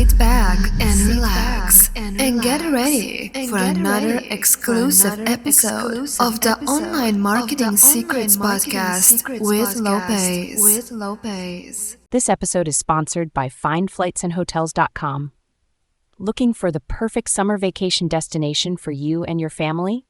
Sit back and relax and get ready for another exclusive episode of the Online Marketing Secrets Podcast with Lopez. This episode is sponsored by FindFlightsAndHotels.com. Looking for the perfect summer vacation destination for you and your family?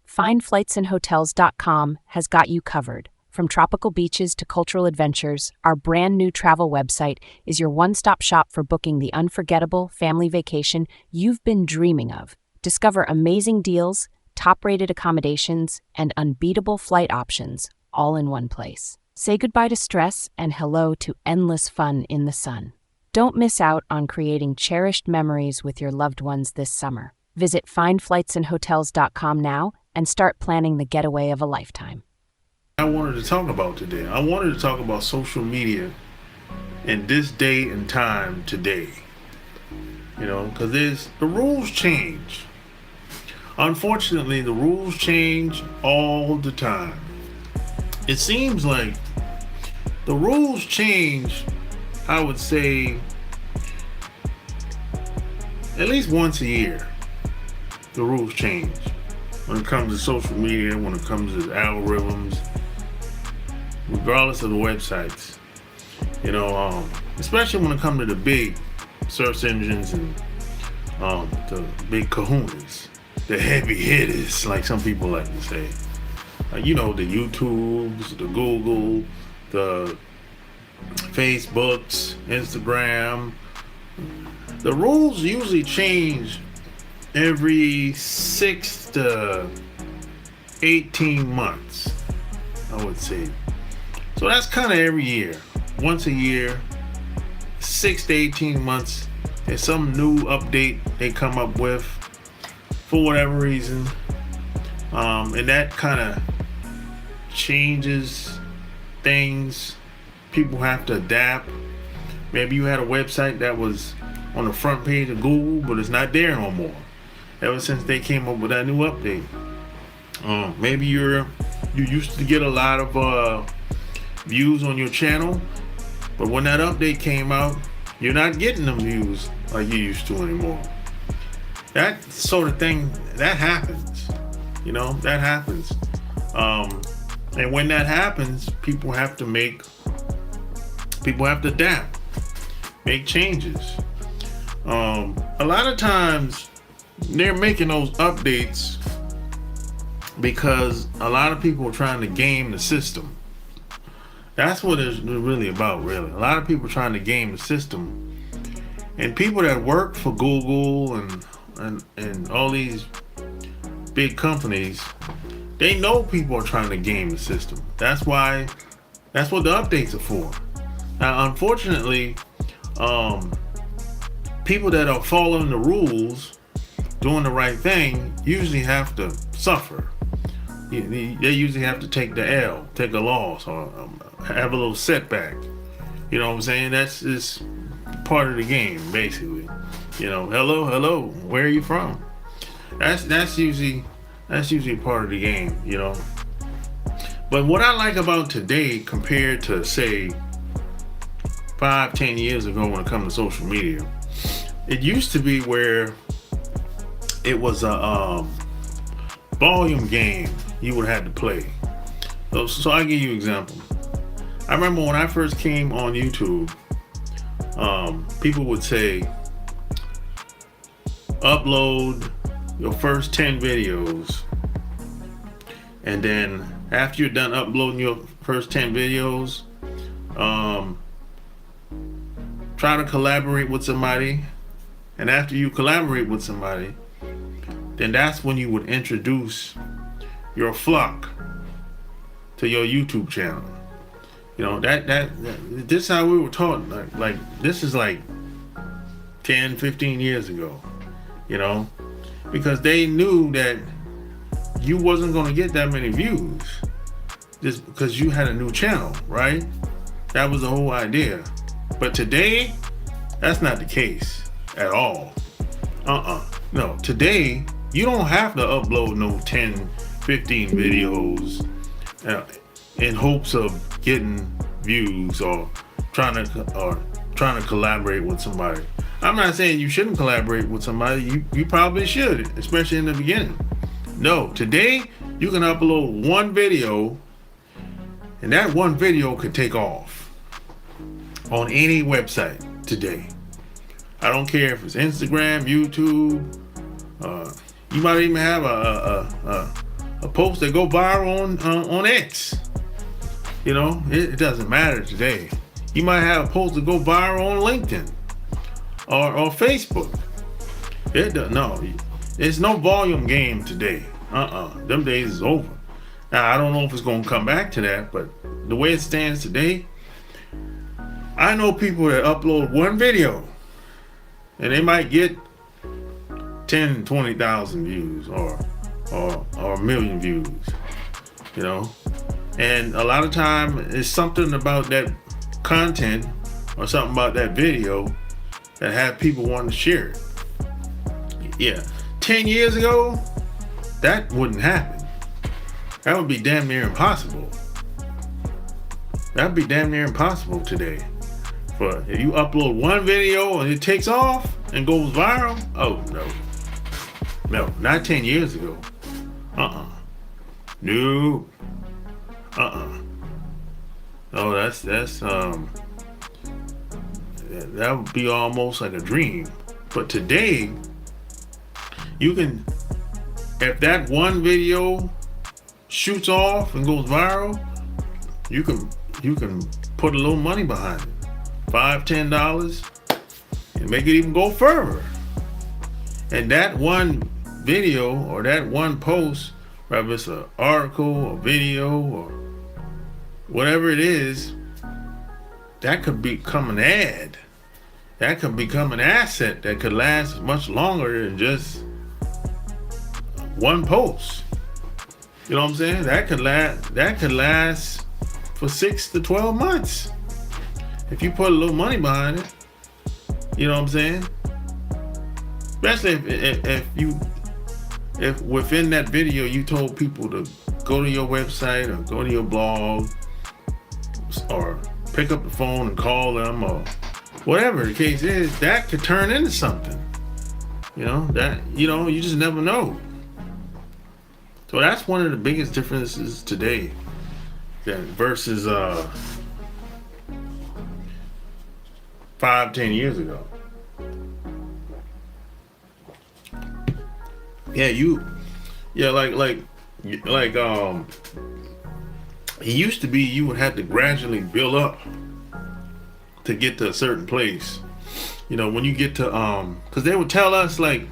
FindFlightsAndHotels.com has got you covered. From tropical beaches to cultural adventures, our brand new travel website is your one-stop shop for booking the unforgettable family vacation you've been dreaming of. Discover amazing deals, top-rated accommodations, and unbeatable flight options all in one place. Say goodbye to stress and hello to endless fun in the sun. Don't miss out on creating cherished memories with your loved ones this summer. Visit FindFlightsAndHotels.com now and start planning the getaway of a lifetime. I wanted to talk about today. I wanted to talk about social media in this day and time today. Because the rules change. Unfortunately, the rules change all the time. It seems like the rules change, I would say, at least once a year. The rules change when it comes to social media, when it comes to algorithms, regardless of the websites, especially when it comes to the big search engines and the big kahunas, the heavy hitters, like some people like to say. The YouTubes, the Google, the Facebooks, Instagram. The rules usually change every 6 to 18 months, I would say. So that's kind of every year. Once a year, 6 to 18 months, there's some new update they come up with for whatever reason. And that kind of changes things. People have to adapt. Maybe you had a website that was on the front page of Google, but it's not there no more ever since they came up with that new update. Maybe you used to get a lot of views on your channel, but when that update came out, you're not getting them views like you used to anymore. That sort of thing, that happens. That happens. And when that happens, people have to adapt, make changes. A lot of times they're making those updates because a lot of people are trying to game the system. That's what it's really about, really. A lot of people are trying to game the system. And people that work for Google and all these big companies, they know people are trying to game the system. That's what the updates are for. Now, unfortunately, people that are following the rules, doing the right thing, usually have to suffer. They usually have to take the L, take a loss, or have a little setback. You know what I'm saying? That's just part of the game, basically. Hello, where are you from? That's usually part of the game, But what I like about today compared to, say, 5-10 years ago when it comes to social media, it used to be where it was a volume game you would have to play. So I'll give you an example. I remember when I first came on YouTube, people would say, upload your first 10 videos. And then after you're done uploading your first 10 videos, try to collaborate with somebody. And after you collaborate with somebody, then that's when you would introduce your flock to your YouTube channel. This is how we were taught. Like this is like 10, 15 years ago, because they knew that you wasn't going to get that many views just because you had a new channel, right? That was the whole idea. But today, that's not the case at all. No, today, you don't have to upload no 10, 15 videos in hopes of getting views or trying to collaborate with somebody. I'm not saying you shouldn't collaborate with somebody. You probably should, especially in the beginning. No, today you can upload one video, and that one video could take off on any website today. I don't care if it's Instagram, YouTube. You might even have a post that go viral on X. You know, it doesn't matter today. You might have a post that go viral on LinkedIn or Facebook. It's no volume game today. Them days is over. Now, I don't know if it's going to come back to that, but the way it stands today, I know people that upload one video and they might get 10, 20,000 views or a million views, you know. And a lot of time it's something about that content or something about that video that have people want to share it. Yeah, 10 years ago, that wouldn't happen. That would be damn near impossible. That'd be damn near impossible today. But if you upload one video and it takes off and goes viral, oh no, not 10 years ago. No. No, that's that would be almost like a dream. But today, you can, if that one video shoots off and goes viral, you can put a little money behind it, $5, $10, and make it even go further. And that one video or that one post, whether it's an article or video or whatever it is, that could become an ad. That could become an asset that could last much longer than just one post. You know what I'm saying? That could last for 6 to 12 months if you put a little money behind it. You know what I'm saying? Especially if within that video you told people to go to your website or go to your blog or pick up the phone and call them or whatever the case is, that could turn into something. You know, you just never know. So that's one of the biggest differences today versus 5-10 years ago. Like it used to be you would have to gradually build up to get to a certain place. You know, when you get to because they would tell us like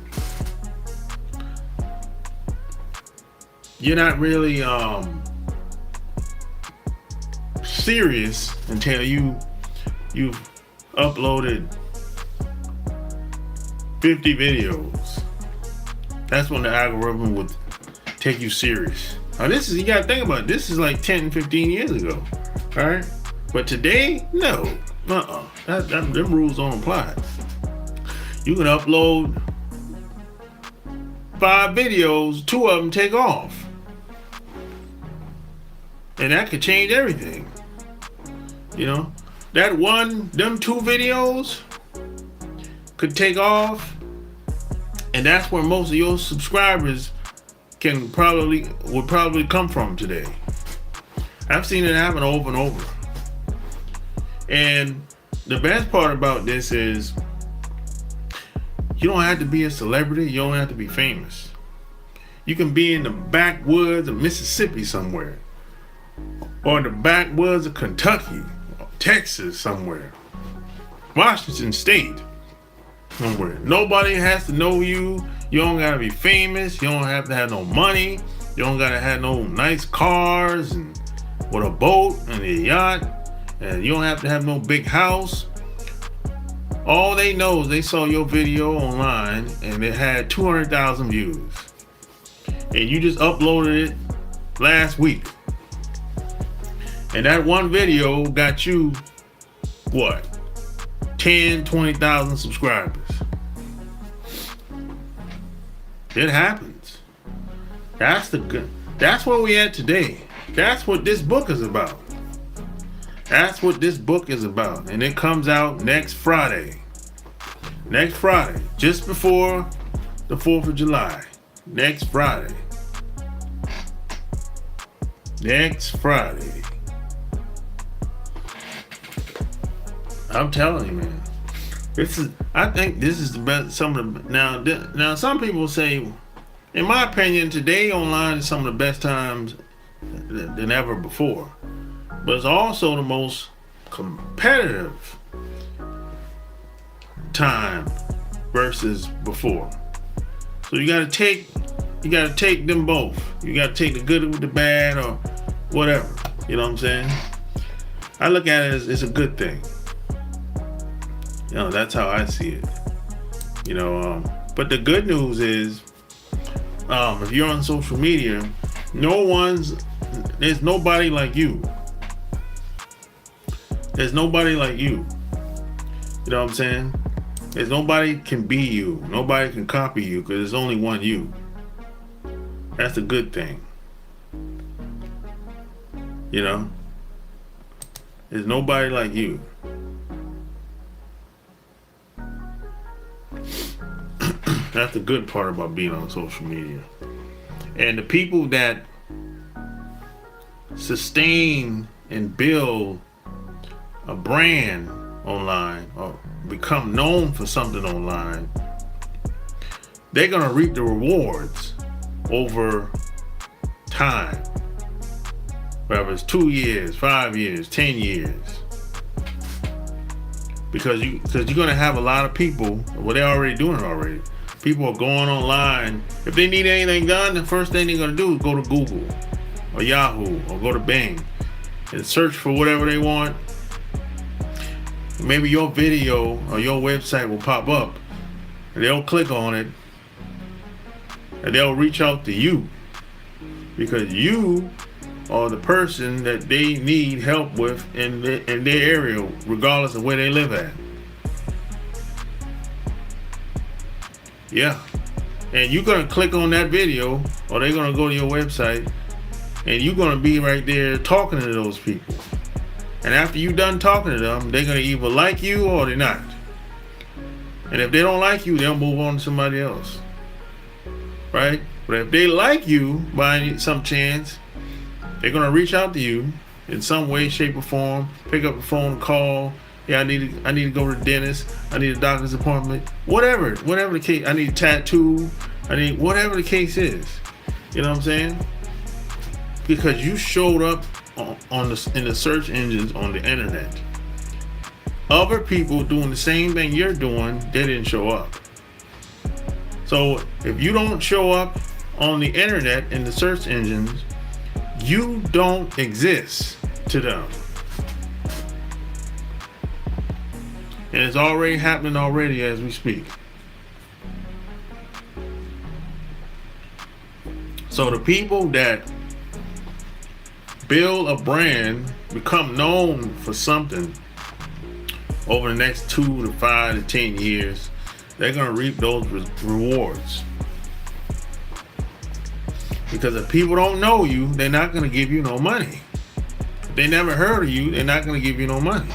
you're not really serious until you've uploaded 50 videos. That's when the algorithm would take you serious. Now you gotta think about it. This is like 10, 15 years ago. Alright? But today, no. Them rules don't apply. You can upload 5 videos, 2 of them take off. And that could change everything. You know? Them 2 videos could take off, and that's where most of your subscribers would probably come from today. I've seen it happen over and over. And the best part about this is you don't have to be a celebrity, you don't have to be famous. You can be in the backwoods of Mississippi somewhere, or in the backwoods of Kentucky, or Texas somewhere, Washington State somewhere. Nobody has to know you. You don't gotta be famous. You don't have to have no money. You don't gotta have no nice cars and with a boat and a yacht. And you don't have to have no big house. All they know is they saw your video online and it had 200,000 views. And you just uploaded it last week. And that one video got you, what? 10, 20,000 subscribers. It happens. That's where we at today. That's what this book is about. That's what this book is about. And it comes out next Friday. next Friday, just before the 4th of July. Next Friday. I'm telling you, man. I think this is the best. Now, some people say, in my opinion, today online is some of the best times than ever before. But it's also the most competitive time versus before. So you gotta take them both. You gotta take the good with the bad or whatever. You know what I'm saying? I look at it as it's a good thing. That's how I see it. But the good news is, if you're on social media, there's nobody like you. There's nobody like you. You know what I'm saying? There's nobody can be you. Nobody can copy you because there's only one you. That's a good thing. There's nobody like you. That's the good part about being on social media. And the people that sustain and build a brand online or become known for something online, they're going to reap the rewards over time. Whether it's 2 years, 5 years, 10 years. Because you're going to have a lot of people, well, they're already doing it already. People are going online. If they need anything done, the first thing they're going to do is go to Google or Yahoo or go to Bing and search for whatever they want. Maybe your video or your website will pop up and they'll click on it and they'll reach out to you because you are the person that they need help with in their area, regardless of where they live at. Yeah. And you're going to click on that video or they're going to go to your website and you're going to be right there talking to those people. And after you're done talking to them, they're going to either like you or they're not. And if they don't like you, they'll move on to somebody else. Right? But if they like you by some chance, they're going to reach out to you in some way, shape, or form, pick up the phone, call. Yeah, I need to go to the dentist. I need a doctor's appointment. Whatever the case. I need a tattoo. Whatever the case is. You know what I'm saying? Because you showed up in the search engines on the internet. Other people doing the same thing you're doing, they didn't show up. So if you don't show up on the internet in the search engines, you don't exist to them. And it's already happening already as we speak. So the people that build a brand, become known for something over the next 2 to 5 to 10 years, they're going to reap those rewards. Because if people don't know you, they're not going to give you no money. If they never heard of you, they're not going to give you no money.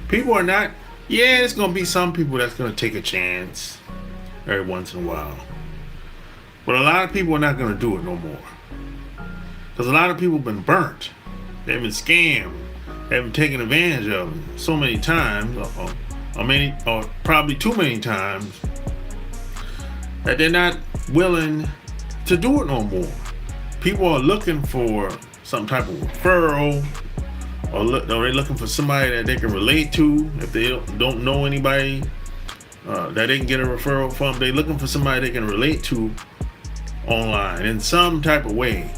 People are not, there's going to be some people that's going to take a chance every once in a while. But a lot of people are not going to do it no more. Because a lot of people have been burnt. They've been scammed. They've been taken advantage of so many times, or probably too many times, that they're not willing to do it no more. People are looking for some type of referral, or they're looking for somebody that they can relate to. If they don't know anybody that they can get a referral from, they're looking for somebody they can relate to online in some type of way.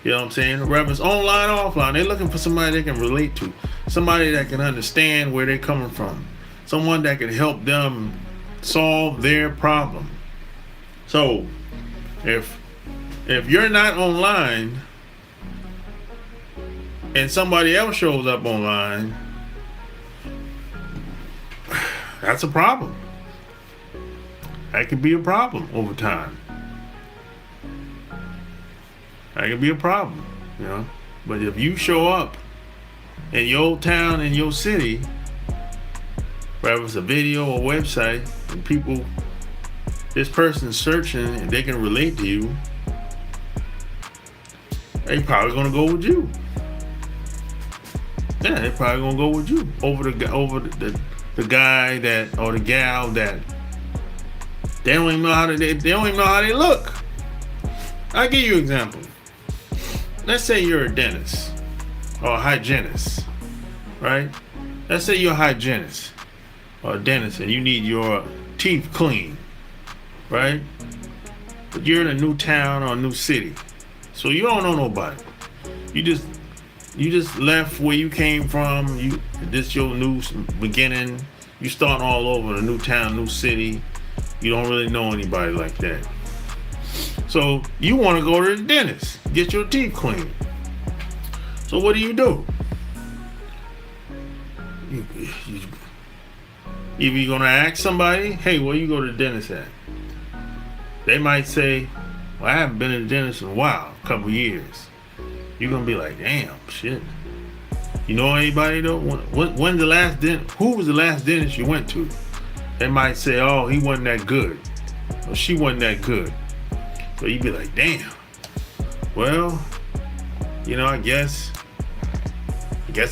You know what I'm saying? Whether it's online or offline, they're looking for somebody they can relate to, somebody that can understand where they're coming from, someone that can help them solve their problem. So if you're not online and somebody else shows up online, that's a problem. That could be a problem over time. That could be a problem, you know. But if you show up in your town, in your city, whether it's a video or website, and people, this person's searching and they can relate to you, they probably gonna go with you. Yeah, they probably gonna go with you over the guy that or the gal that they don't even know how they don't even know how they look. I'll give you an example. Let's say you're a dentist or a hygienist, right? Let's say you're a hygienist or a dentist and you need your teeth cleaned, right? But you're in a new town or a new city, so you don't know nobody. You just left where you came from. This your new beginning. You starting all over, a new town, new city. You don't really know anybody like that. So you want to go to the dentist, get your teeth cleaned. So what do? Either you're gonna ask somebody, hey, where you go to the dentist at? They might say, well, I haven't been to the dentist in a while, a couple years. You're gonna be like, damn, shit. You know anybody though? When's the last dentist? Who was the last dentist you went to? They might say, oh, he wasn't that good, or she wasn't that good. So you'd be like, damn. Well, I guess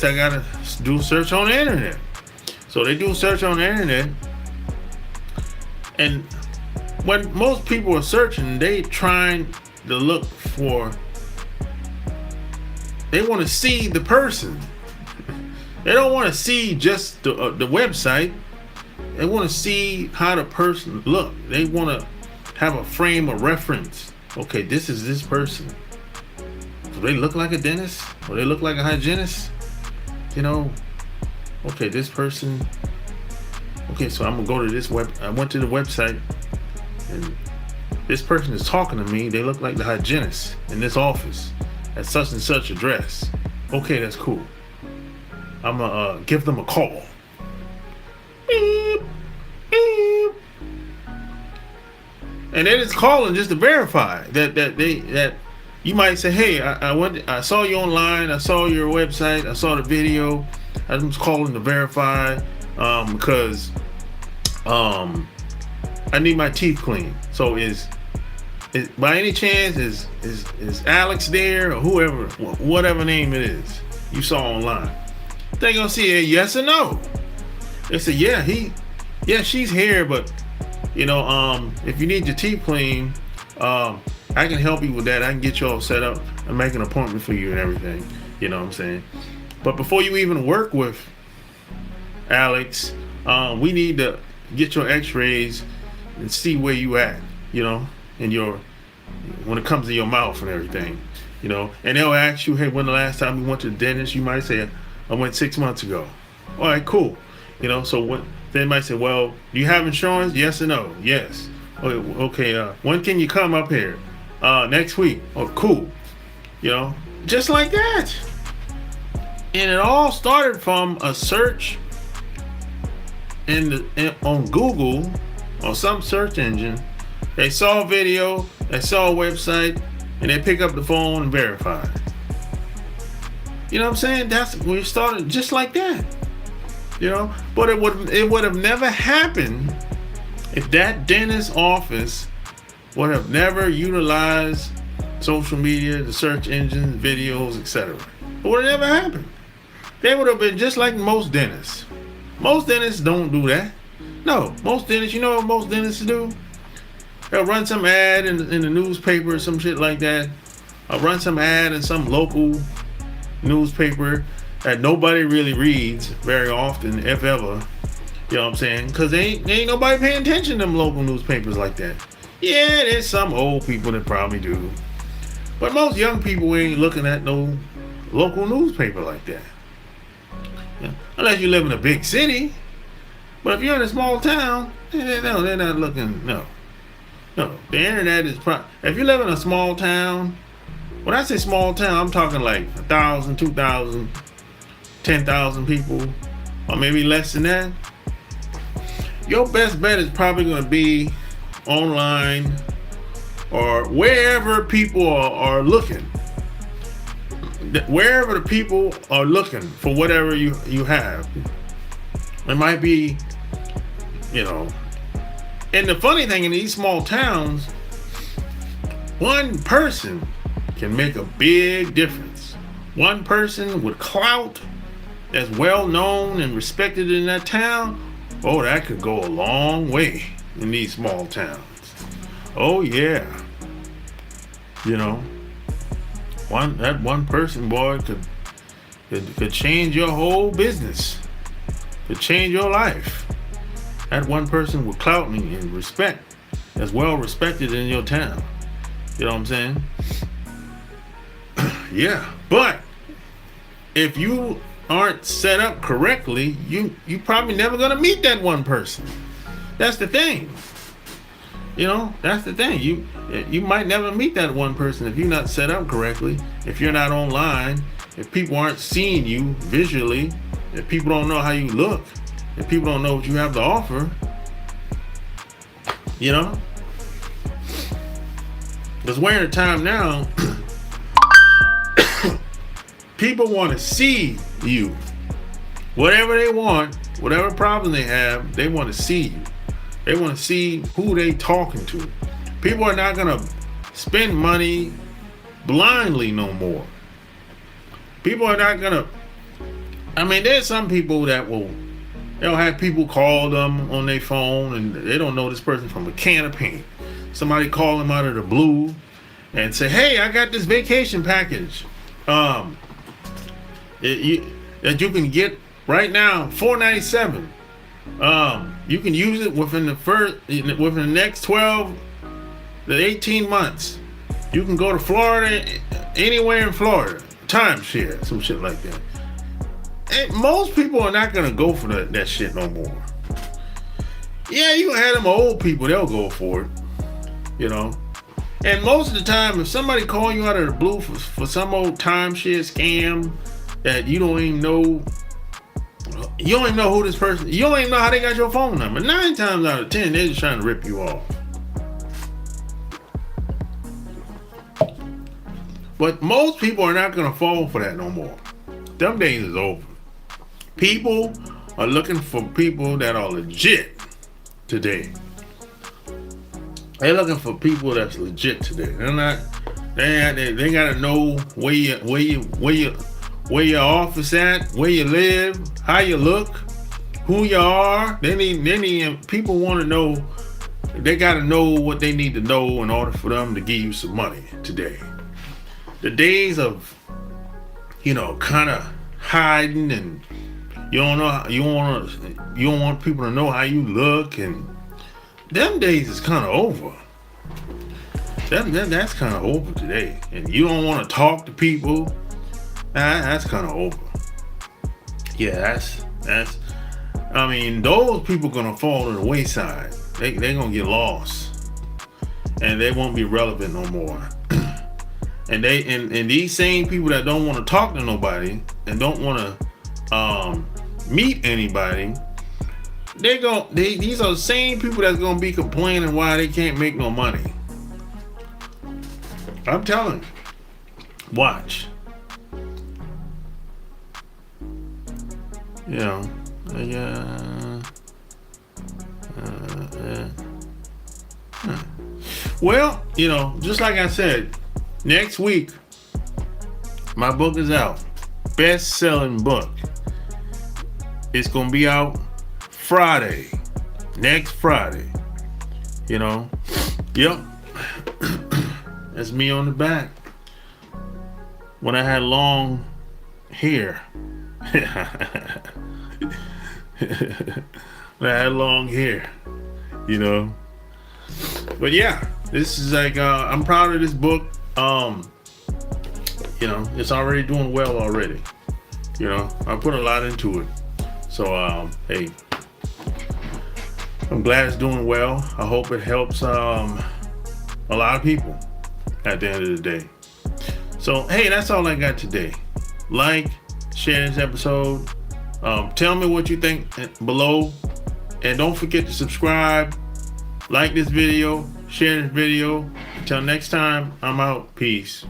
I gotta do search on the internet. So they do search on the internet, and when most people are searching, they trying to look for. They want to see the person. They don't want to see just the website. They want to see how the person look. They want to have a frame of reference. Okay, this is this person. Do they look like a dentist? Or they look like a hygienist? Okay, this person. Okay, so I'm gonna go to this I went to the website, and this person is talking to me. They look like the hygienist in this office at such and such address. Okay, that's cool. I'm gonna give them a call. Beep, beep. And then it's calling just to verify that you might say, hey, I saw you online, I saw your website, I saw the video. I'm just calling to verify because I need my teeth cleaned. So is by any chance is Alex there, or whoever, whatever name it is you saw online? They gonna see a yes or no. They say, yeah, she's here, but if you need your teeth cleaned, I can help you with that. I can get you all set up and make an appointment for you and everything. You know what I'm saying? But before you even work with Alex, we need to get your x-rays and see where you at, in when it comes to your mouth and everything, and they'll ask you, hey, when the last time you went to the dentist? You might say, I went 6 months ago. All right, cool. So they might say, well, do you have insurance? Yes or no? Yes. Okay, when can you come up here? Next week. Oh, cool. Just like that. And it all started from a search on Google or some search engine. They saw a video, they saw a website, and they pick up the phone and verify. You know what I'm saying? We started just like that. But it would have never happened if that dentist office would have never utilized social media, the search engines, videos, etc. It would have never happened. They would have been just like most dentists. Most dentists don't do that. No, most dentists, what most dentists do? They'll run some ad in the newspaper or some shit like that. I'll run some ad in some local newspaper that nobody really reads very often, if ever. You know what I'm saying? Because they ain't nobody paying attention to them local newspapers like that. Yeah, there's some old people that probably do. But most young people ain't looking at no local newspaper like that. Unless you live in a big city. But if you're in a small town, they're not looking, no. No, the internet is if you live in a small town, when I say small town, I'm talking like 1,000, 2,000, 10,000 people, or maybe less than that. Your best bet is probably going to be online or wherever people are looking. Wherever the people are looking for whatever you have. It might be you know. And the funny thing in these small towns, one person can make a big difference. One person with clout that's well known and respected in that town, oh, that could go a long way in these small towns. Oh yeah. You know, one person, boy, could change your whole business. Could change your life. That one person with clout and respect, that's well respected in your town. You know what I'm saying? Yeah, but if you aren't set up correctly, you probably never gonna meet that one person. That's the thing. You know, that's the thing. You might never meet that one person if you're not set up correctly, if you're not online, if people aren't seeing you visually, if people don't know how you look, if people don't know what you have to offer. You know? Because we're in a time now, people want to see you. Whatever they want, whatever problem they have, they want to see you. They want to see who they talking to. People are not going to spend money blindly no more. People are not going to, I mean, there's some people that they'll have people call them on their phone and they don't know this person from a can of paint. Somebody call them out of the blue and say, hey, I got this vacation package that you can get right now, $497. You can use it within the next 12 to 18 months. You can go to Florida, anywhere in Florida, timeshare, some shit like that. And most people are not gonna go for that shit no more. Yeah, you have them old people, they'll go for it, you know. And most of the time, if somebody call you out of the blue for some old timeshare scam that you don't even know who this person, you don't even know how they got your phone number. 9 times out of 10, they're just trying to rip you off. But most people are not going to fall for that no more. Them days is over. People are looking for people that are legit today. They're looking for people that's legit today. They're not. They gotta know where your office at, where you live, how you look, who you are. They need people want to know. They gotta know what they need to know in order for them to give you some money today. The days of, kind of hiding and you don't want people to know how you look, and them days is kind of over. That's kind of over today, and you don't want to talk to people. That's kind of over. Yeah, that's. I mean, those people gonna fall to the wayside. They gonna get lost, and they won't be relevant no more. And these same people that don't want to talk to nobody and don't want to meet anybody, these are the same people that's gonna be complaining why they can't make no money. I'm telling you. Watch. Well, just like I said, next week my book is out. Best-selling book. It's gonna be out Friday. Next Friday. Yep. That's me on the back. When I had long hair. When I had long hair. But yeah, this is like, I'm proud of this book. It's already doing well already. I put a lot into it. So, hey, I'm glad it's doing well. I hope it helps a lot of people at the end of the day. So, hey, that's all I got today. Like, share this episode. Tell me what you think below. And don't forget to subscribe, like this video, share this video. Until next time, I'm out. Peace.